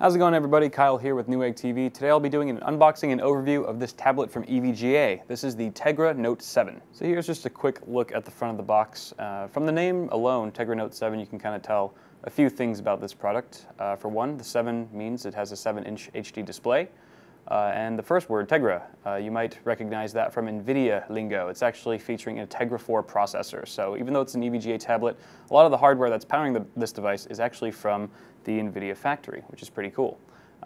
How's it going, everybody? Kyle here with Newegg TV. Today I'll be doing an unboxing and overview of this tablet from EVGA. This is the TEGRA Note 7. So here's just a quick look at the front of the box. From the name alone, TEGRA Note 7, you can kind of tell a few things about this product. For one, the 7 means it has a 7-inch HD display. And the first word, TEGRA, you might recognize that from Nvidia lingo. It's actually featuring a TEGRA 4 processor. So even though it's an EVGA tablet, a lot of the hardware that's powering this device is actually from the Nvidia factory, which is pretty cool.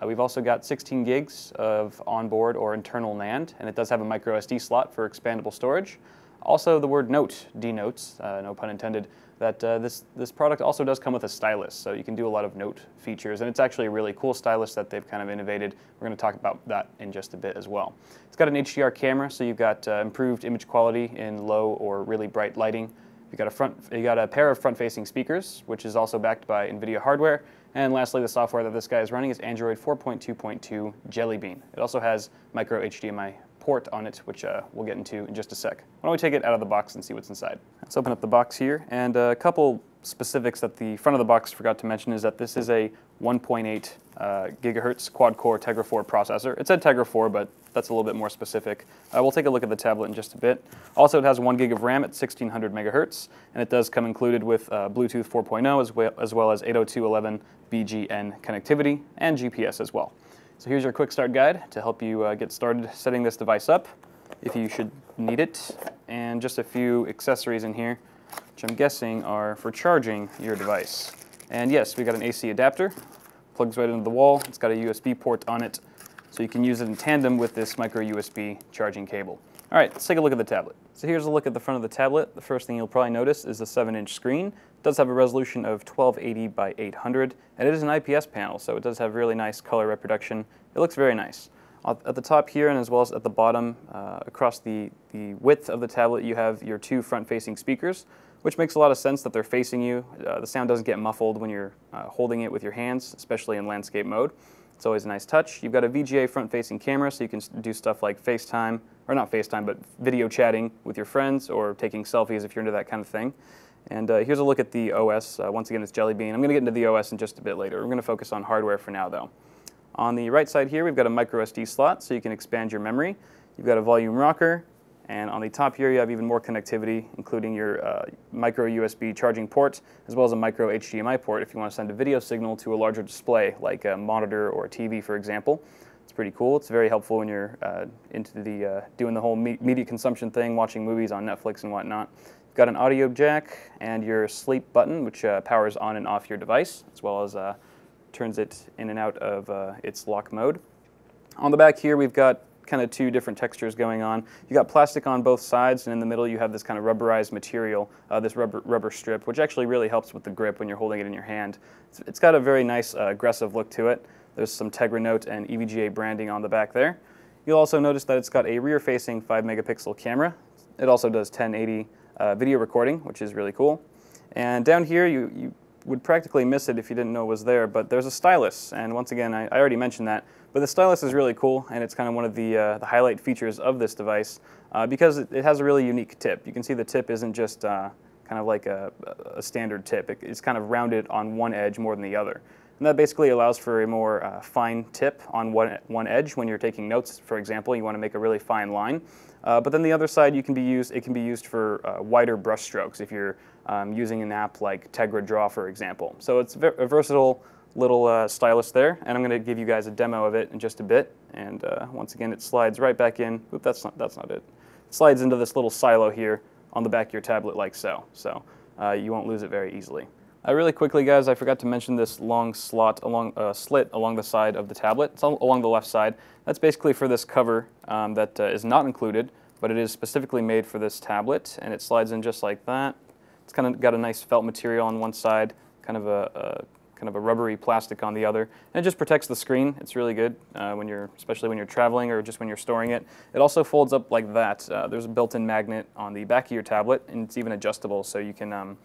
We've also got 16 gigs of onboard or internal NAND, and it does have a micro SD slot for expandable storage. Also, the word note denotes, no pun intended, that this product also does come with a stylus, so you can do a lot of note features, and it's actually a really cool stylus that they've kind of innovated. We're going to talk about that in just a bit as well. It's got an HDR camera, so you've got improved image quality in low or really bright lighting. You got a pair of front-facing speakers, which is also backed by Nvidia hardware. And lastly, the software that this guy is running is Android 4.2.2 Jelly Bean. It also has micro HDMI port on it, which we'll get into in just a sec. Why don't we take it out of the box and see what's inside? Let's open up the box here, and a couple specifics that the front of the box forgot to mention is that this is a 1.8 gigahertz quad-core TEGRA 4 processor. It said TEGRA 4, but that's a little bit more specific. We'll take a look at the tablet in just a bit. Also, it has 1 gig of RAM at 1600 megahertz, and it does come included with Bluetooth 4.0 as well as 802.11bgn connectivity and GPS as well. So here's your quick start guide to help you get started setting this device up, if you should need it, and just a few accessories in here, which I'm guessing are for charging your device. And yes, we got an AC adapter, plugs right into the wall. It's got a USB port on it, so you can use it in tandem with this micro USB charging cable. All right, let's take a look at the tablet. So here's a look at the front of the tablet. The first thing you'll probably notice is the 7-inch screen. It does have a resolution of 1280 by 800, and it is an IPS panel, so it does have really nice color reproduction. It looks very nice. At the top here, and as well as at the bottom, across the width of the tablet, you have your 2 front-facing speakers, which makes a lot of sense that they're facing you. The sound doesn't get muffled when you're holding it with your hands, especially in landscape mode. It's always a nice touch. You've got a VGA front-facing camera, so you can do stuff like FaceTime, or not FaceTime, but video chatting with your friends, or taking selfies if you're into that kind of thing. And here's a look at the OS. Once again, it's Jelly Bean. I'm going to get into the OS in just a bit later. We're going to focus on hardware for now, though. On the right side here, we've got a micro SD slot, so you can expand your memory. You've got a volume rocker, and on the top here, you have even more connectivity, including your micro USB charging port, as well as a micro HDMI port if you want to send a video signal to a larger display, like a monitor or a TV, for example. It's pretty cool. It's very helpful when you're into doing the whole media consumption thing, watching movies on Netflix and whatnot. You've got an audio jack and your sleep button, which powers on and off your device, as well as turns it in and out of its lock mode. On the back here, we've got kind of 2 different textures going on. You got plastic on both sides, and in the middle you have this kind of rubberized material, this rubber strip, which actually really helps with the grip when you're holding it in your hand. It's got a very nice aggressive look to it. There's some TEGRA Note and EVGA branding on the back there. You'll also notice that it's got a rear-facing 5-megapixel camera. It also does 1080 video recording, which is really cool. And down here, you would practically miss it if you didn't know it was there, but there's a stylus, and once again, I already mentioned that, but the stylus is really cool, and it's kind of one of the highlight features of this device because it has a really unique tip. You can see the tip isn't just kind of like a standard tip. It's kind of rounded on one edge more than the other, and that basically allows for a more fine tip on one edge when you're taking notes. For example, you want to make a really fine line. But then the other side, it can be used for wider brush strokes if you're using an app like TEGRA Draw, for example. So it's a versatile little stylus there, and I'm going to give you guys a demo of it in just a bit. And once again, it slides right back in. Oop, that's not it. It slides into this little silo here on the back of your tablet like so. So you won't lose it very easily. Really quickly, guys, I forgot to mention this long slit along the side of the tablet. It's along the left side. That's basically for this cover that is not included, but it is specifically made for this tablet, and it slides in just like that. It's kind of got a nice felt material on one side, kind of a rubbery plastic on the other, and it just protects the screen. It's really good especially when you're traveling or just when you're storing it. It also folds up like that. There's a built-in magnet on the back of your tablet, and it's even adjustable, so you can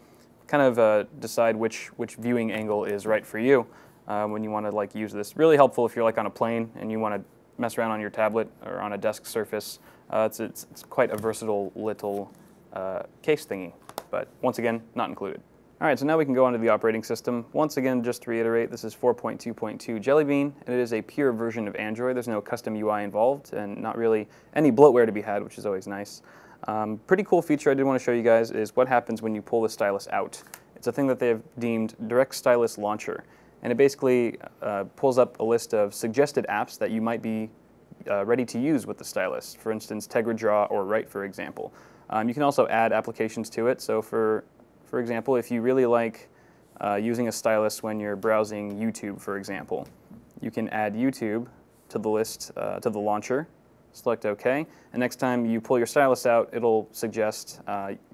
kind of decide which viewing angle is right for you when you want to use this. Really helpful if you're on a plane and you want to mess around on your tablet or on a desk surface. It's quite a versatile little case thingy, but once again, not included. All right, so now we can go on to the operating system. Once again, just to reiterate, this is 4.2.2 Jelly Bean, and it is a pure version of Android. There's no custom UI involved, and not really any bloatware to be had, which is always nice. Pretty cool feature I did want to show you guys is what happens when you pull the stylus out. It's a thing that they have deemed Direct Stylus Launcher, and it basically pulls up a list of suggested apps that you might be ready to use with the stylus. For instance, Tegra Draw or Write, for example. You can also add applications to it. So for example, if you really like using a stylus when you're browsing YouTube, for example, you can add YouTube to the list, to the launcher, select OK, and next time you pull your stylus out, it'll suggest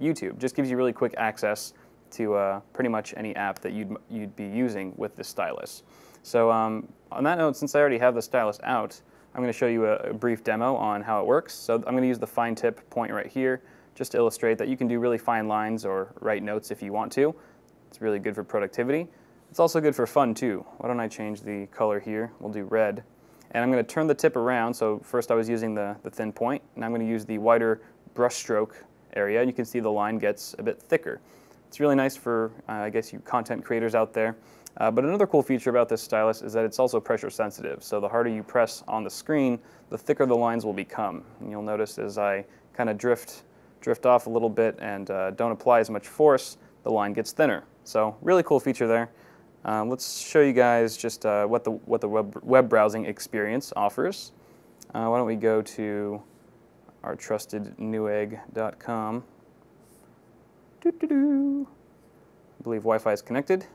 YouTube. Just gives you really quick access to pretty much any app that you'd be using with the stylus. So on that note, since I already have the stylus out, I'm going to show you a brief demo on how it works. So I'm going to use the fine tip point right here, just to illustrate that you can do really fine lines or write notes if you want to. It's really good for productivity. It's also good for fun too. Why don't I change the color here? We'll do red. And I'm going to turn the tip around. So first I was using the thin point, and I'm going to use the wider brush stroke area. And you can see the line gets a bit thicker. It's really nice for, I guess, you content creators out there. But another cool feature about this stylus is that it's also pressure sensitive. So the harder you press on the screen, the thicker the lines will become. And you'll notice as I kind of drift off a little bit and don't apply as much force, the line gets thinner. So really cool feature there. Let's show you guys just what the web browsing experience offers. Why don't we go to our trusted Newegg.com. I believe Wi-Fi is connected.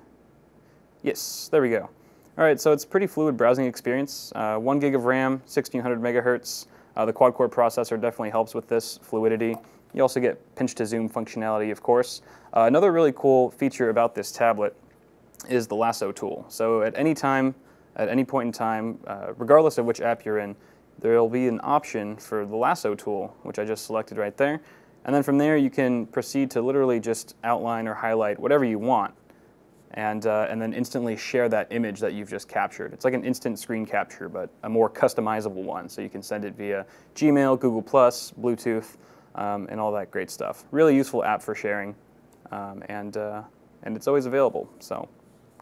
Yes, there we go. All right, so it's a pretty fluid browsing experience. 1 gig of RAM, 1600 megahertz. The quad-core processor definitely helps with this fluidity. You also get pinch-to-zoom functionality, of course. Another really cool feature about this tablet is the Lasso Tool. So at any time, at any point in time, regardless of which app you're in, there will be an option for the Lasso Tool, which I just selected right there. And then from there, you can proceed to literally just outline or highlight whatever you want, and then instantly share that image that you've just captured. It's like an instant screen capture, but a more customizable one. So you can send it via Gmail, Google+, Bluetooth, and all that great stuff. Really useful app for sharing, and it's always available, so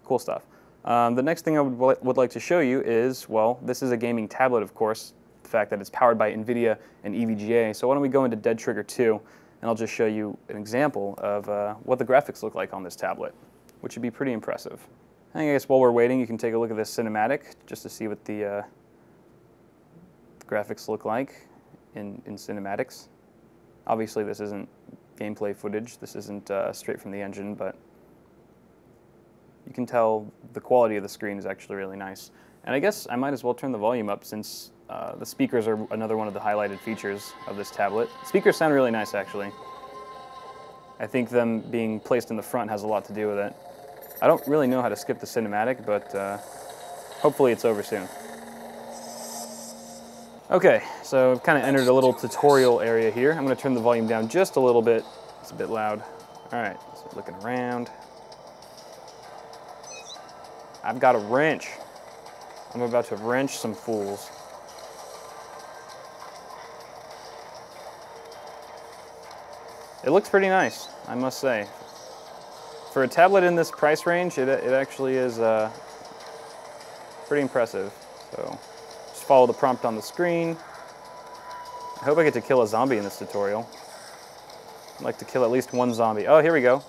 cool stuff. The next thing I would like to show you is, well, this is a gaming tablet, of course, the fact that it's powered by Nvidia and EVGA. So why don't we go into Dead Trigger 2, and I'll just show you an example of what the graphics look like on this tablet, which would be pretty impressive. I guess while we're waiting, you can take a look at this cinematic just to see what the graphics look like in cinematics. Obviously, this isn't gameplay footage. This isn't straight from the engine, but you can tell the quality of the screen is actually really nice. And I guess I might as well turn the volume up since the speakers are another one of the highlighted features of this tablet. Speakers sound really nice, actually. I think them being placed in the front has a lot to do with it. I don't really know how to skip the cinematic, but hopefully it's over soon. Okay, so I've kind of entered a little tutorial area here. I'm going to turn the volume down just a little bit. It's a bit loud. All right, so looking around. I've got a wrench. I'm about to wrench some fools. It looks pretty nice, I must say. For a tablet in this price range, it actually is pretty impressive. So just follow the prompt on the screen. I hope I get to kill a zombie in this tutorial. I'd like to kill at least one zombie. Oh, here we go.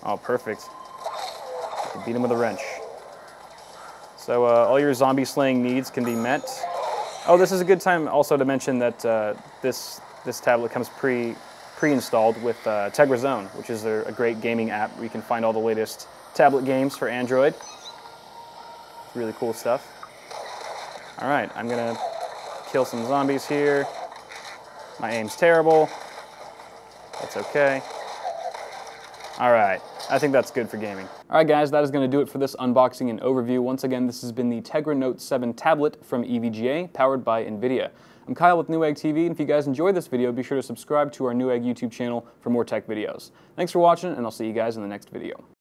Oh, perfect. Beat him with a wrench. So all your zombie slaying needs can be met. Oh, this is a good time also to mention that this tablet comes pre-installed with TEGRA Zone, which is a great gaming app where you can find all the latest tablet games for Android. It's really cool stuff. All right, I'm gonna kill some zombies here. My aim's terrible. That's okay. All right, I think that's good for gaming. All right, guys, that is going to do it for this unboxing and overview. Once again, this has been the TEGRA Note 7 tablet from EVGA, powered by Nvidia. I'm Kyle with Newegg TV, and if you guys enjoyed this video, be sure to subscribe to our Newegg YouTube channel for more tech videos. Thanks for watching, and I'll see you guys in the next video.